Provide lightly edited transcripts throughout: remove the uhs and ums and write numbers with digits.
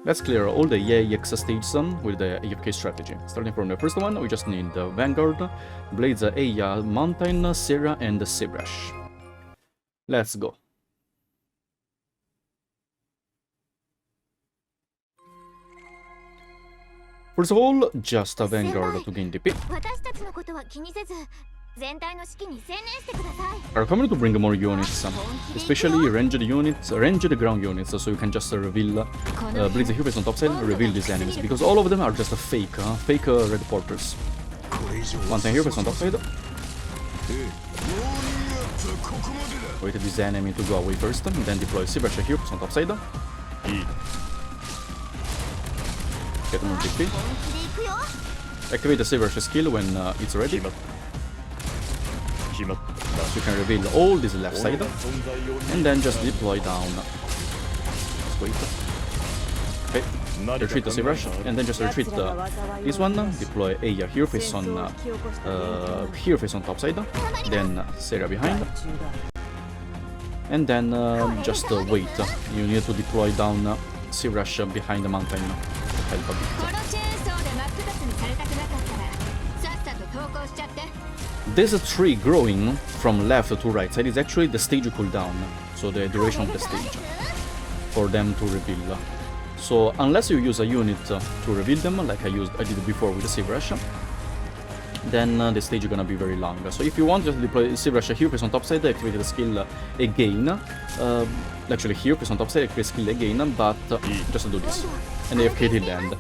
Let's clear all the EA-EX stages with the AFK strategy. Starting from the first one, we just need the Vanguard, Blades, Eya, Mountain, Sierra, and Seabrush. Let's go. First of all, just a Vanguard to gain DP. Are coming to bring more units, especially ranged units, ranged ground units, so you can just reveal Blades here based on topside, reveal these enemies, because all of them are just fake red porters. Mountain here based on topside. Wait this enemy to go away first, and then deploy Seabrush here based on topside. Get more DP. Activate the Seabrush skill when it's ready. So you can reveal all this left side, and then just deploy down. Just wait. Okay, retreat the Seabrush, and then just retreat this one. Deploy Eya here face on top side, then Sierra behind, and then just wait. You need to deploy down Seabrush behind the mountain to help a bit. This tree growing from left to right side is actually the stage cooldown, so the duration of the stage for them to reveal. So unless you use a unit to reveal them, like I did before with the Seabrush, then the stage is gonna be very long. So if you want, just deploy Seabrush here, face on top side, activate the skill again. Actually here, face on top side, activate skill again, but just do this and AFK till the end.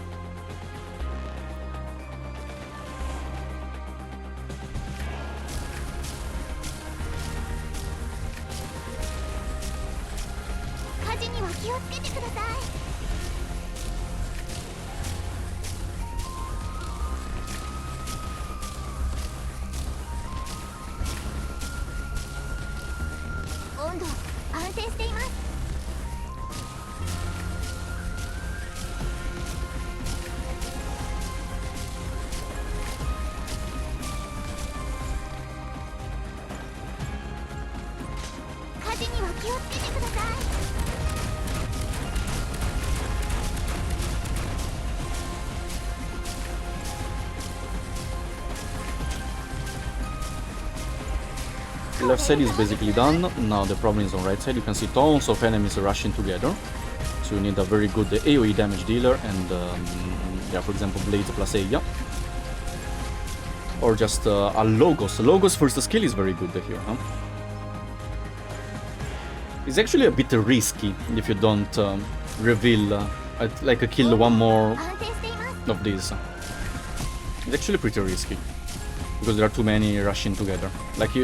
Left side is basically done. Now the problem is on right side. You can see tons of enemies rushing together, so you need a very good AoE damage dealer and yeah, for example Blades plus Eya, or just a Logos. Logos first skill is very good here, huh? It's actually a bit risky if you don't reveal like a kill one more of these. It's actually pretty risky because there are too many rushing together. Like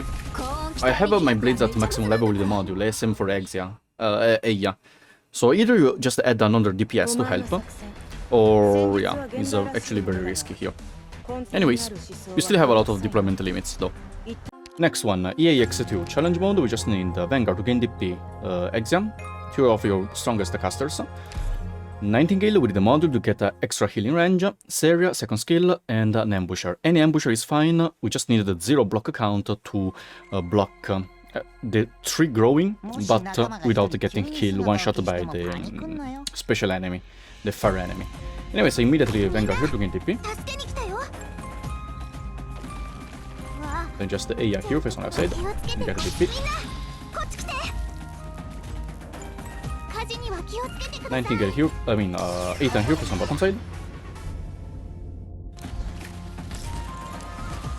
I have my blades at maximum level with the module, SM for Eya. So either you just add another DPS to help, or yeah, it's actually very risky here. Anyways, you still have a lot of deployment limits though. Next one, EA-EX-2 challenge mode. We just need Vanguard to gain DP, Exam, 2 of your strongest casters, Nightingale with the module to get extra healing range, Seria, second skill, and an Ambusher. Any Ambusher is fine, we just need the 0 block count to block the tree growing, but without getting killed one-shot by the special enemy, the fire enemy. Anyway, so immediately Vanguard here to gain DP. Then just the Eya here, face on left side, and get a DP. 19 here, I mean 8 and here, face on bottom side.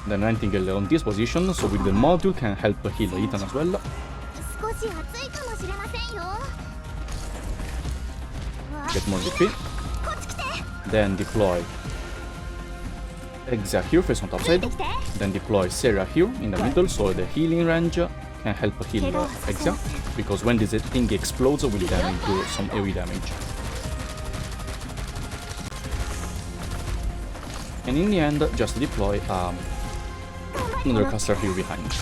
Then Nightingale on this position, so with the module can help heal Ethan as well. Get more DP. Then deploy Exa here, face on top side. Then deploy Seria here in the middle, so the healing range can help heal Exa, because when this thing explodes, will then do some AoE damage. And in the end, just deploy another caster here behind.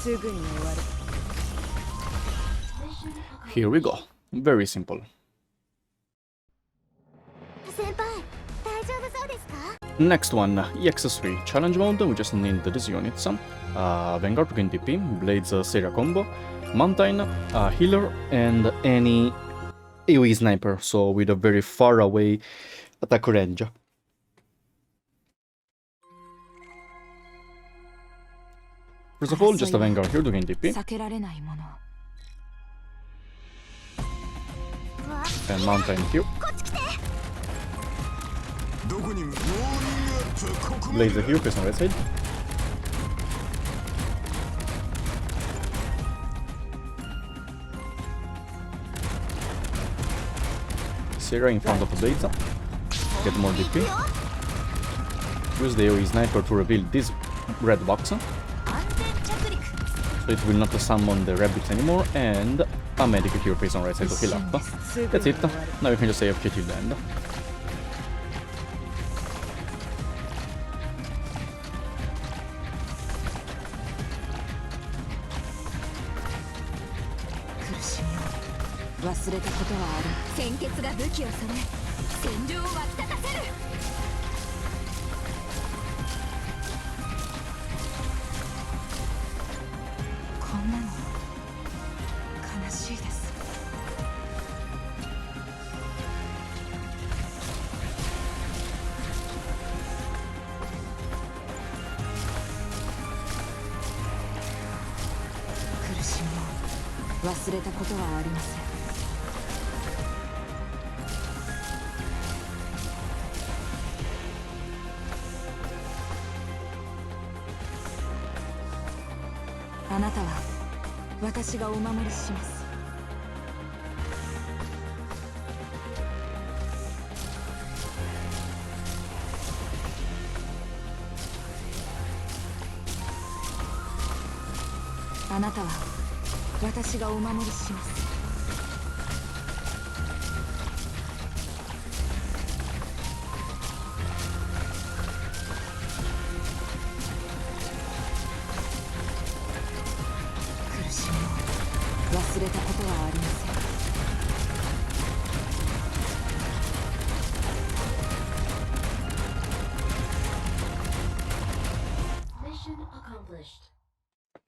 Here we go. Very simple. Next one, EX-3 challenge mode. We just need these units. Vanguard to gain DP, Blades Seria combo, Mountain, Healer, and any AoE sniper, so with a very far away attack range. First of all, just a Vanguard here to gain DP. And Mountain here. Blaze here, face on right side. Seria in front of the Blades. Get more DP. Use the AoE sniper to reveal this red box. So it will not summon the rabbits anymore, and a medic here face on right side to heal up. That's it. Now you can just AFK till the end.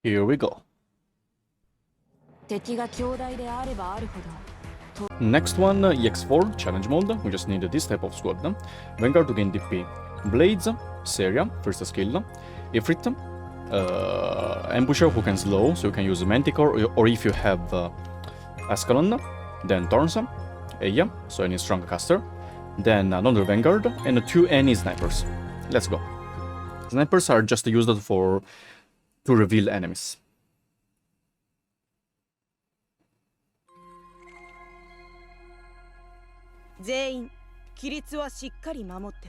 Here we go. Next one, EX-4 challenge mode. We just need this type of squad. Vanguard to gain DP. Blades, Seria, first skill. Ifrit, Ambusher who can slow, so you can use Manticore, or if you have Ascalon, then Thorns, Eya, so any strong caster. Then another Vanguard, and 2 any snipers. Let's go. Snipers are just used to reveal enemies.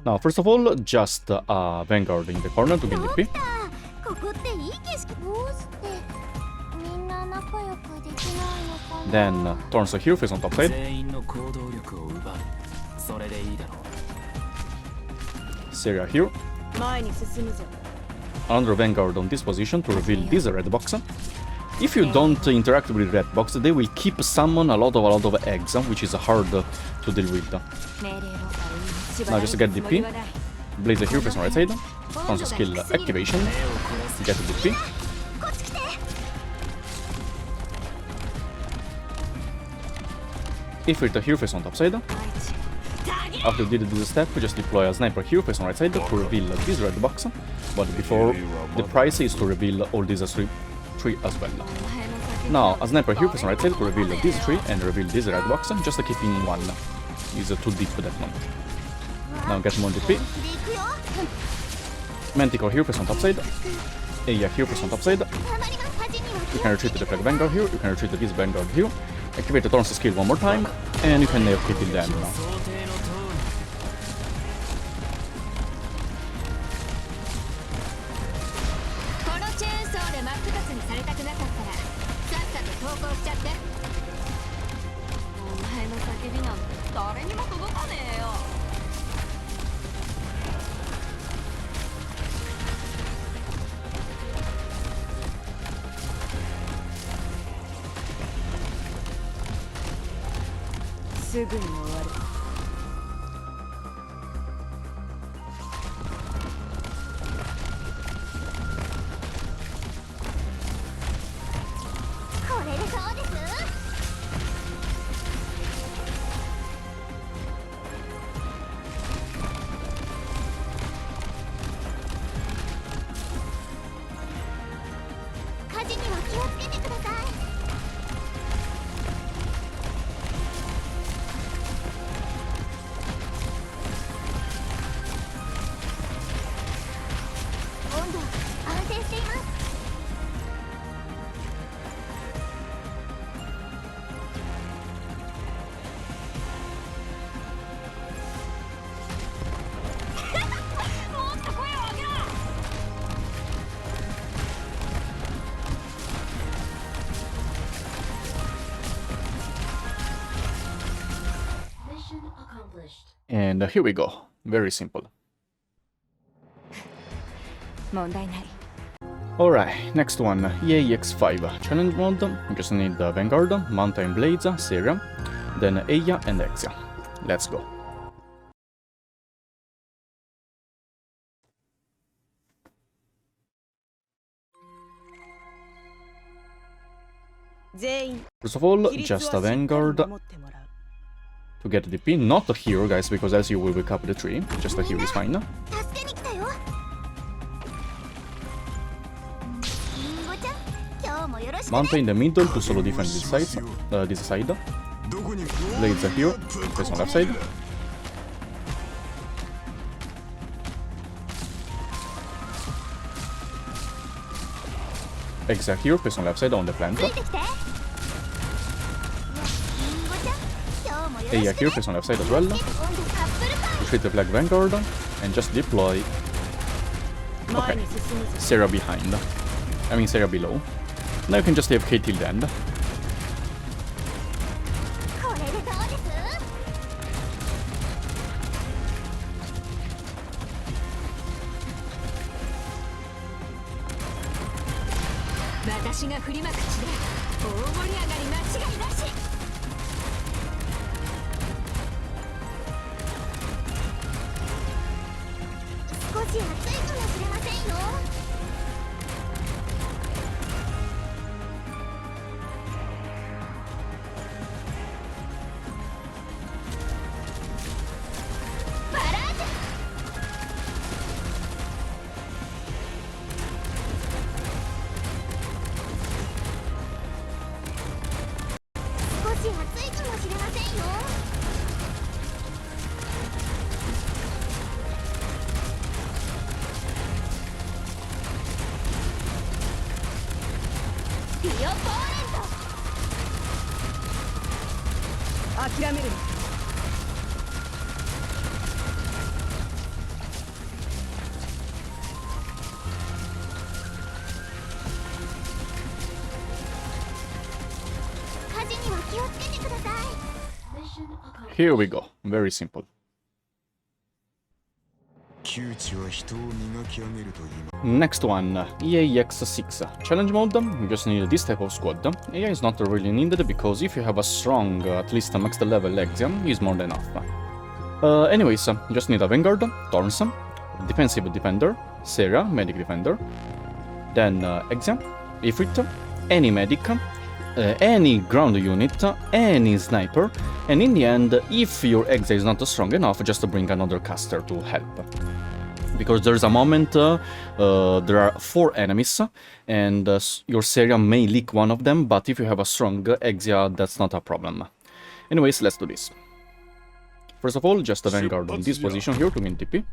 Now, first of all, just Vanguard in the corner to gain DP. Then Thorns here, face on top side. Seria here. Another Vanguard on this position to reveal this red box. If you don't interact with red box, they will keep summon a lot of eggs, which is hard to deal with. Now just get DP. Blaze here, face on right side. Thorns skill activation. Get DP. If you're here, face on top side. After you did this step, we just deploy a sniper here, face on right side, to reveal this red box. But before, the price is to reveal all these three as well. Now, a sniper here, face on right side, to reveal this tree and reveal this red box, just keeping one. Is too deep for that one. Now get more DP. Manticore here, face on top side. Eya here, face on top side. You can retreat the flag Vanguard here, you can retreat this Vanguard here. Activate the Thorns skill one more time, and you can AFK till the end now. And here we go. Very simple. Alright, next one, EA-EX-1 challenge mode. You just need the Vanguard, Mountain Blades, Seria, then Eia and Exia. Let's go. First of all, just a Vanguard to get the DP, not a hero, guys, because else you will wake up the tree. Just a hero is fine. Manta in the middle to solo defend this side. Blades are here, face on left side. Exact here, face on left side on the plant. Eia here, face on left side as well. Retreat the Black Vanguard and just deploy. Okay, Seria behind. I mean Seria below. Now you can just AFK till the end. Here we go, very simple. Next one, EA-EX-1 challenge mode. You just need this type of squad. AI is not really needed because if you have a strong, at least a maxed level Exium, is more than enough. Anyways, you just need a Vanguard, Thorns, Defensive Defender, Seria, Medic Defender, then Exium, Ifrit, any Medic, any ground unit, any sniper, and in the end, if your Exa is not strong enough, just bring another caster to help. Because there's a moment, there are 4 enemies, and your Seria may leak one of them, but if you have a strong Exa, that's not a problem. Anyways, let's do this. First of all, just a Vanguard on this position here to gain TP.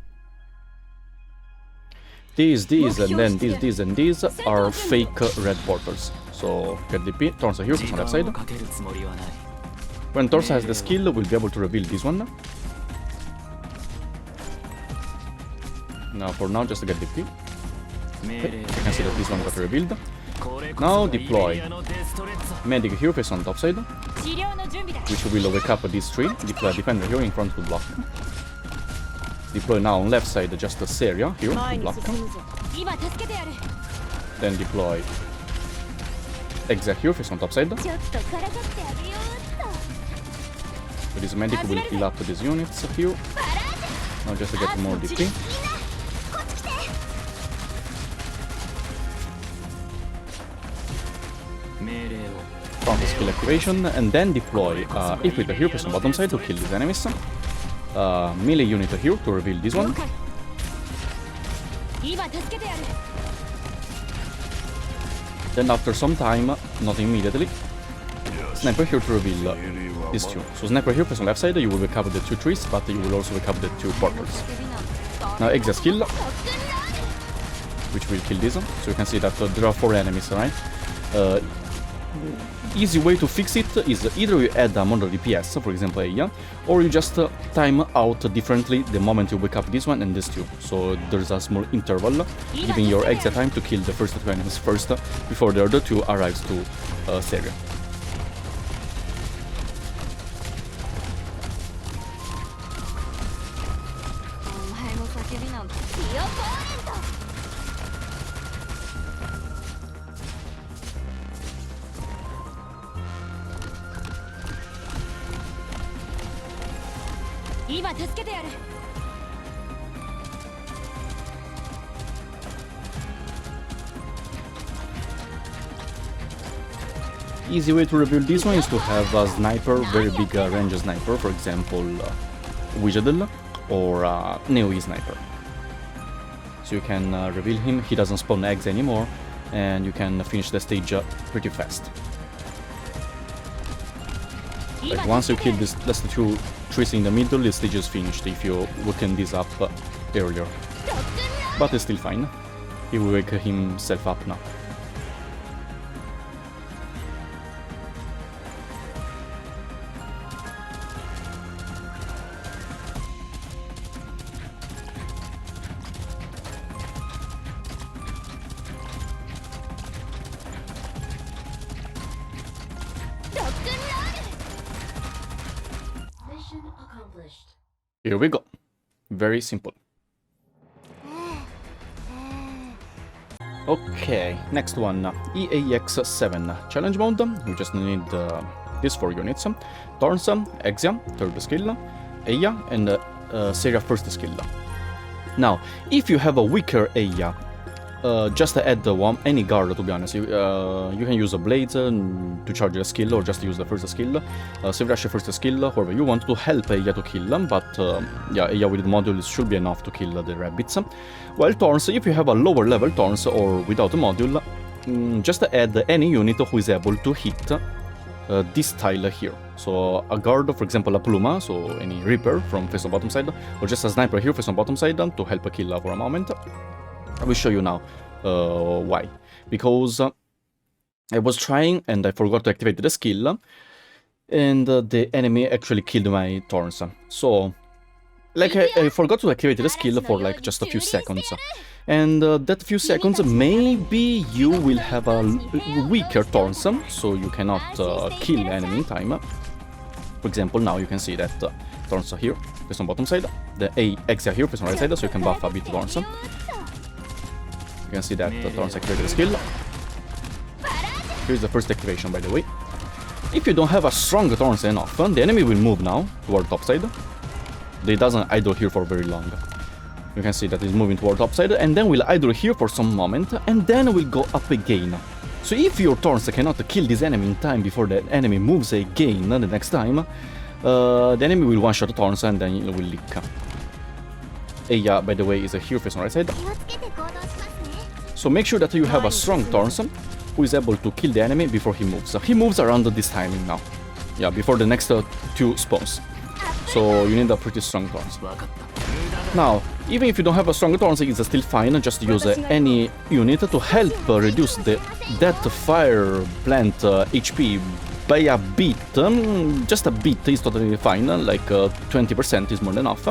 These, and then these, and these are fake red portals. So get DP, Torsa here, on left side. When Torsa has the skill, we'll be able to reveal this one. Now for now, just to get DP. Okay, you can see that this one got revealed. Now deploy Medic here, face on top side, which will wake up this tree. Deploy Defender here in front to block. Deploy now on left side just a Seria here to block. Then deploy Exa here, face on top side. So this medic will heal up these units here. Now just to get more DP. Front skill activation, and then deploy if with the hero person bottom side to kill these enemies. Melee unit here to reveal this one. Then after some time, not immediately, sniper here to reveal these two. So sniper here person left side, you will wake up the 2 trees, but you will also wake up the 2 portals. Now exit skill, which will kill this one. So you can see that there are 4 enemies, right? Easy way to fix it is either you add a more DPS, for example Aya, or you just time out differently the moment you wake up this one and this two. So there's a small interval, giving your exit time to kill the first 2 enemies first, before the other 2 arrives to Seria. Easy way to reveal this one is to have a sniper, very big range sniper, for example Wizardel or Neo sniper. So you can reveal him, he doesn't spawn eggs anymore, and you can finish the stage pretty fast. Like once you kill this, that's the 2 trees in the middle, the stage is finished if you weaken this up earlier. But it's still fine, he will wake himself up now. Here we go. Very simple. Okay, next one. EA-EX-1 challenge mode. We just need these 4 units. Thorns, Exia, 3rd skill, Aya, and Seria 1st skill. Now, if you have a weaker Aya, just add any guard, to be honest. You can use a blade to charge a skill, or just use the 1st skill. Save rush 1st skill, however you want to help Aya to kill them, but yeah, Aya with modules should be enough to kill the rabbits. While Thorns, if you have a lower level Thorns or without a module, just add any unit who is able to hit this tile here. So a guard, for example a Pluma, so any Reaper from face on bottom side, or just a Sniper here face on bottom side to help a kill for a moment. I will show you now why. Because I was trying and I forgot to activate the skill, and the enemy actually killed my Thorns. So, like, I forgot to activate the skill for like just a few seconds. And that few seconds, maybe you will have a weaker Thorns, so you cannot kill enemy in time. For example, now you can see that Thorns are here, face on bottom side, the EA-EX are here, face on right side, so you can buff a bit Thorns. You can see that Thorns activated the skill. Here's the first activation, by the way. If you don't have a strong Thorns enough, the enemy will move now toward top side. They doesn't idle here for very long. You can see that it's moving toward top side, and then will idle here for some moment, and then will go up again. So if your Thorns cannot kill this enemy in time before the enemy moves again the next time, the enemy will one-shot Thorns and then it will leak. Aya, by the way, is a here face on right side. So make sure that you have a strong Thorns who is able to kill the enemy before he moves. He moves around this timing now. Yeah, before the next 2 spawns. So you need a pretty strong Thorns. Now, even if you don't have a strong Thorns, it's still fine. Just use any unit to help reduce that fire plant HP by a bit. Just a bit is totally fine, like 20% is more than enough.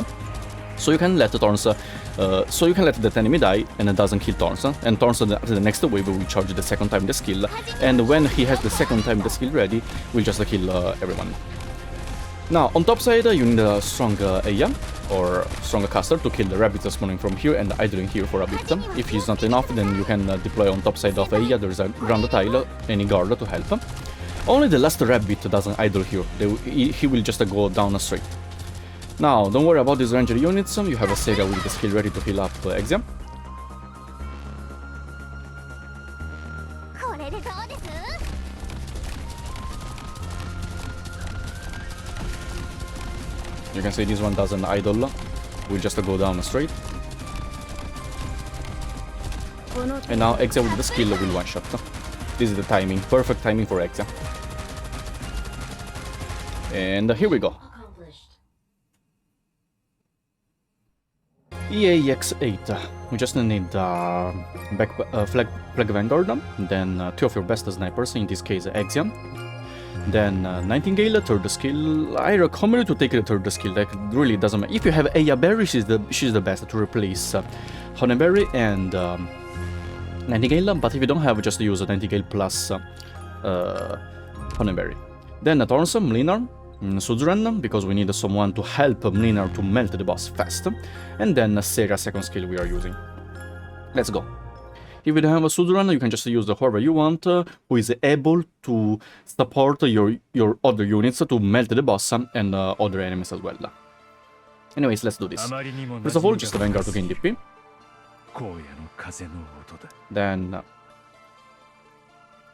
So you can let Thorns, so you can let that enemy die and it doesn't kill Thorns. And Thorns after the next wave will charge the second time the skill, and when he has the second time the skill ready, will just kill everyone. Now on top side you need a strong Aya or strong caster to kill the rabbits spawning from here and idling here for a bit. If he's not enough, then you can deploy on top side of Aya. There is a ground tile, any guard to help. Only the last rabbit doesn't idle here. He will just go down straight. Now, don't worry about these ranged units. You have a Sega with the skill ready to heal up Exia. You can see this one doesn't idle. We'll just go down straight. And now Exia with the skill will one-shot. This is the timing. Perfect timing for Exia. And here we go. EA-EX-8. We just need Flag Vanguard, then 2 of your best snipers, in this case Exia. Then Nightingale, third skill. I recommend you to take the third skill, like really doesn't matter. If you have Aya Berry, she's the best to replace Honeyberry and Nightingale, but if you don't have, just use Nightingale plus Honeyberry. Then Thorns, Mlinar, Suzerain, because we need someone to help Mlinar to melt the boss fast. And then Sega, second skill we are using. Let's go. If you don't have a Suzerain, you can just use whoever you want, who is able to support your other units to melt the boss and other enemies as well. Anyways, let's do this. First of all, just a Vanguard to gain DP. Then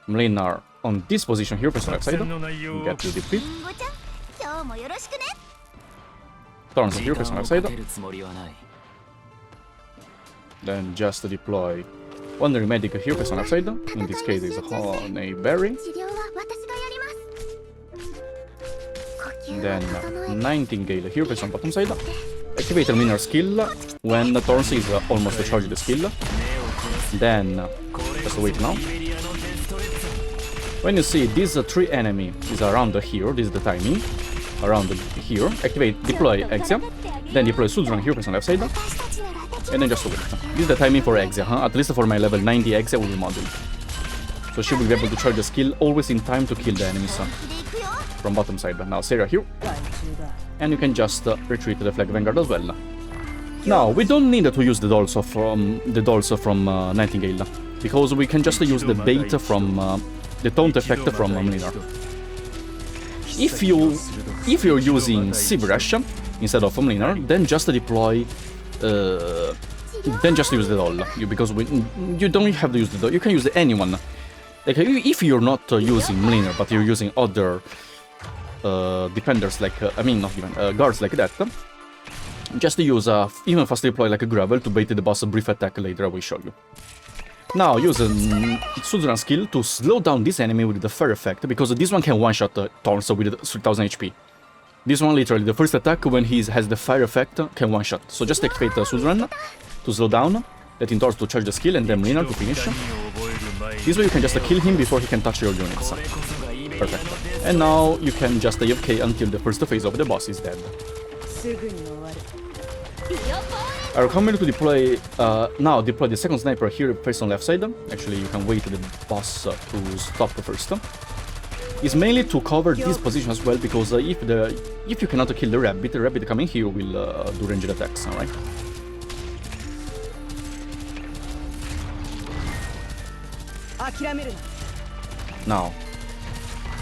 Mlinar on this position here, press on left side, get the DP. Thorns here, press on left side. Then just deploy Wandering Medic here, press on left side. In this case is Honeyberry. Then Nightingale here, press on bottom side. Activate Mlinar skill when Thorns is almost charged the skill. Then just wait now. When you see these 3 enemy is around here, this is the timing. Around here, activate, deploy Exia. Then deploy Suzerain here, press on left side. And then just wait. This is the timing for Exia, At least for my level 90 Exia will be modeled. So she will be able to charge the skill always in time to kill the enemies from bottom side. Now Sarah here. And you can just retreat to the Flag Vanguard as well. Now, we don't need to use the dolls from Nightingale, because we can just use the bait from the taunt effect from Mlinar. If you're using Sivrash instead of Mlinar, then just deploy then just use the doll, because you don't have to use the doll, you can use anyone. Like, if you're not using Mlinar, but you're using other defenders, like, guards like that, just use even fast deploy like a Gravel to bait the boss a brief attack later, I will show you. Now use a Suzerain skill to slow down this enemy with the Fire effect, because this one can one-shot Thorns with 3000 HP. This one literally, the first attack when he has the Fire effect can one-shot. So just activate Suzerain to slow down, letting Thorns to charge the skill, and then Mlinar to finish. This way you can just kill him before he can touch your units. Perfect. And now you can just AFK until the first phase of the boss is dead. I recommend you to deploy, now deploy the second sniper here, first on left side. Actually, you can wait the boss to stop first. It's mainly to cover this position as well, because if you cannot kill the rabbit coming here will do ranged attacks, alright? Now,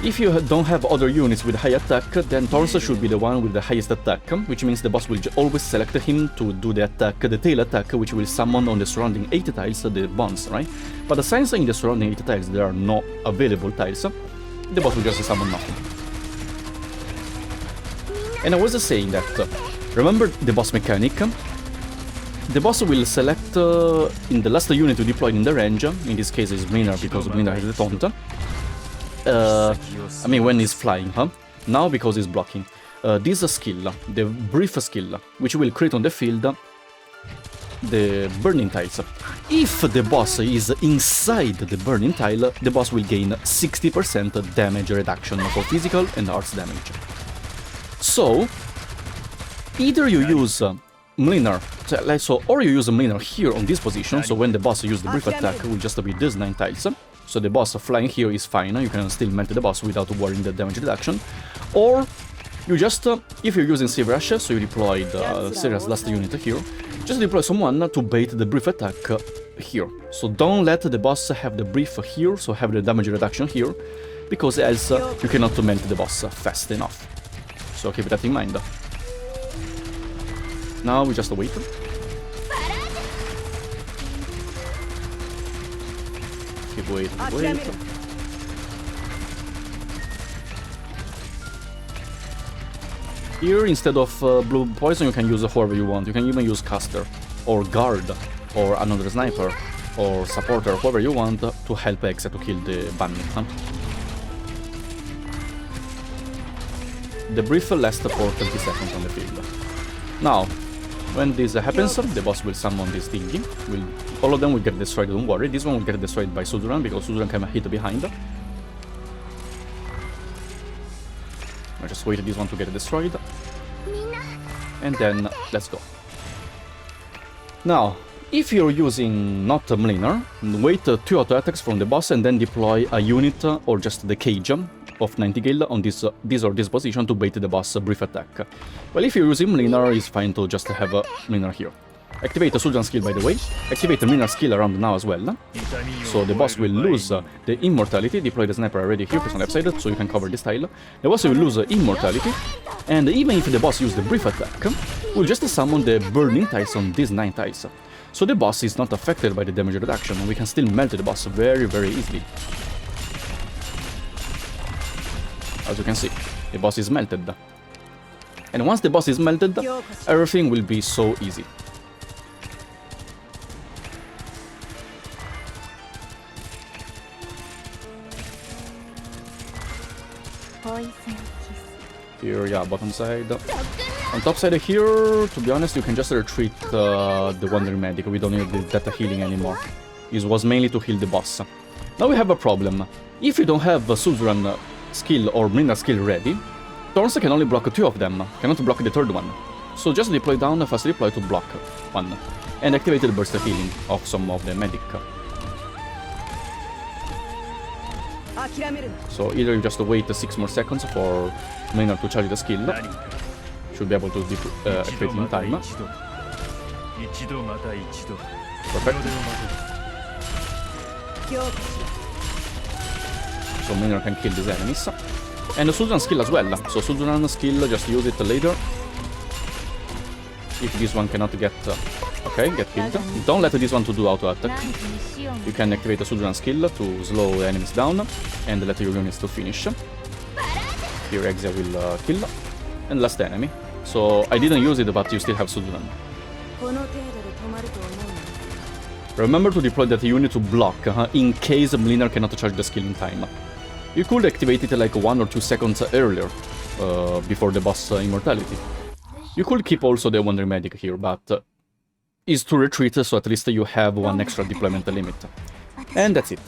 if you don't have other units with high attack, then Thorns should be the one with the highest attack, which means the boss will always select him to do the attack, the tail attack, which will summon on the surrounding 8 tiles the bombs, right? But since in the surrounding 8 tiles there are no available tiles, the boss will just summon nothing. And I was saying that, remember the boss mechanic? The boss will select in the last unit to deploy in the range, in this case is Mlinar, because Mlinar has the taunt. When he's flying, Now because he's blocking. This skill, the brief skill, which will create on the field the burning tiles. If the boss is inside the burning tile, the boss will gain 60% damage reduction for physical and arts damage. So, either you use Mlinar, or you use Mlinar here on this position, so when the boss uses the brief attack, it will just be these 9 tiles. So the boss flying here is fine, you can still melt the boss without worrying the damage reduction. Or you just, if you're using Sivrash, so you deploy the Sera's last unit here, just deploy someone to bait the brief attack here. So don't let the boss have the brief here, so have the damage reduction here. because else you cannot melt the boss fast enough. So keep that in mind. Now we just wait. Keep waiting, Here, instead of blue poison, you can use whoever you want. You can even use caster, or guard, or another sniper, or supporter, whoever you want to help Exe to kill the bandit. The brief lasts for 20 seconds on the field. Now, when this happens, the boss will summon this thingy. All of them will get destroyed, don't worry. This one will get destroyed by Suzuran, because Suzuran can hit behind. I just waited this one to get destroyed. And then, let's go. Now, if you're using not a Mlinar, wait 2 auto attacks from the boss and then deploy a unit or just the cage of 90 gil on this or this position to bait the boss brief attack. Well, if you're using Mlinar, it's fine to just have a Mlinar here. Activate the Suzuran skill, by the way. Activate the Mlinar skill around now as well. So the boss will lose the immortality. Deploy the sniper already here, press on left side, so you can cover this tile. The boss will lose immortality. And even if the boss uses the brief attack, we'll just summon the burning tiles on these 9 tiles. So the boss is not affected by the damage reduction, and we can still melt the boss very, very easily. As you can see, the boss is melted. And once the boss is melted, everything will be so easy. Here, yeah, bottom side. On top side here, to be honest, you can just retreat the Wandering Medic. We don't need the data healing anymore. This was mainly to heal the boss. Now we have a problem. If you don't have a Suzuran skill or Mlinar skill ready, Thorns can only block 2 of them, cannot block the 3rd one. So just deploy down, fast deploy to block 1. And activate the burst healing of some of the medic. So either you just wait 6 more seconds for Mlinar to charge the skill. Should be able to activate in time. Perfect. So Mlinar can kill these enemies. And the Suzuran skill as well. So Suzuran skill, just use it later. If this one cannot get... okay, get killed. Don't let this one to do auto attack. You can activate the Suzuran skill to slow enemies down and let your units to finish. Here Exe will kill. And last enemy. So I didn't use it, but you still have Suzuran. Remember to deploy that unit to block in case Mlinar cannot charge the skill in time. You could activate it like 1 or 2 seconds earlier, before the boss immortality. You could keep also the Wandering Medic here, but is to retreat, so at least you have 1 extra deployment limit. And that's it.